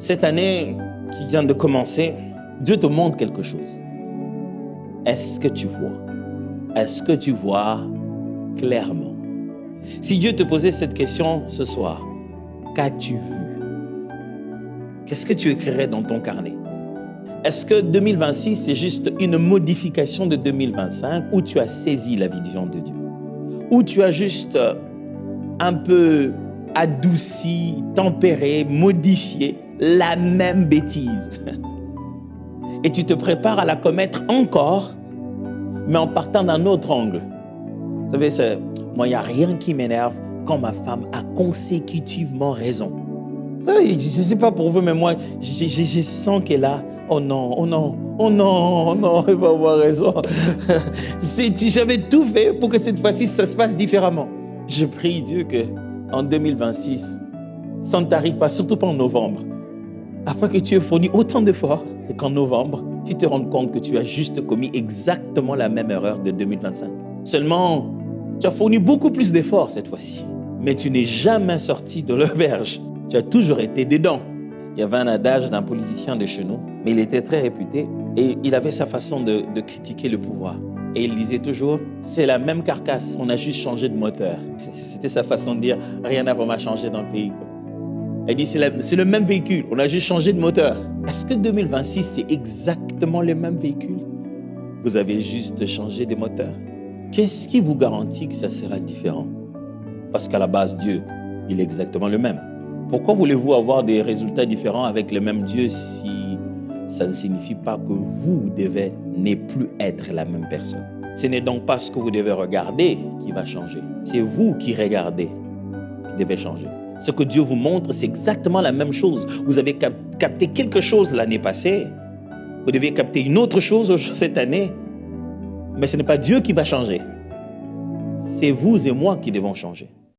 Cette année qui vient de commencer, Dieu te montre quelque chose. Est-ce que tu vois? Est-ce que tu vois clairement? Si Dieu te posait cette question ce soir, qu'as-tu vu? Qu'est-ce que tu écrirais dans ton carnet? Est-ce que 2026, c'est juste une modification de 2025 ou tu as saisi la vision de Dieu? Ou tu as juste un peu adouci, tempéré, modifié la même bêtise. Et tu te prépares à la commettre encore, mais en partant d'un autre angle. Vous savez, moi, il n'y a rien qui m'énerve quand ma femme a consécutivement raison. Ça, je ne sais pas pour vous, mais moi, je sens qu'elle a... Oh non, oh non, oh non, oh non, elle va avoir raison. J'avais tout fait pour que cette fois-ci, ça se passe différemment. Je prie Dieu qu'en 2026, ça ne t'arrive pas, surtout pas en novembre. Après que tu aies fourni autant d'efforts et qu'en novembre, tu te rends compte que tu as juste commis exactement la même erreur de 2025. Seulement, tu as fourni beaucoup plus d'efforts cette fois-ci. Mais tu n'es jamais sorti de l'auberge. Tu as toujours été dedans. Il y avait un adage d'un politicien de chez nous, mais il était très réputé et il avait sa façon de critiquer le pouvoir. Et il disait toujours, c'est la même carcasse, on a juste changé de moteur. C'était sa façon de dire, rien n'a vraiment changé dans le pays. Il dit, c'est le même véhicule, on a juste changé de moteur. Est-ce que 2026, c'est exactement le même véhicule? Vous avez juste changé de moteur? Qu'est-ce qui vous garantit que ça sera différent? Parce qu'à la base, Dieu, il est exactement le même. Pourquoi voulez-vous avoir des résultats différents avec le même Dieu si ça ne signifie pas que vous devez ne plus être la même personne? Ce n'est donc pas ce que vous devez regarder qui va changer. C'est vous qui regardez qui devez changer. Ce que Dieu vous montre, c'est exactement la même chose. Vous avez capté quelque chose l'année passée. Vous devez capter une autre chose cette année. Mais ce n'est pas Dieu qui va changer. C'est vous et moi qui devons changer.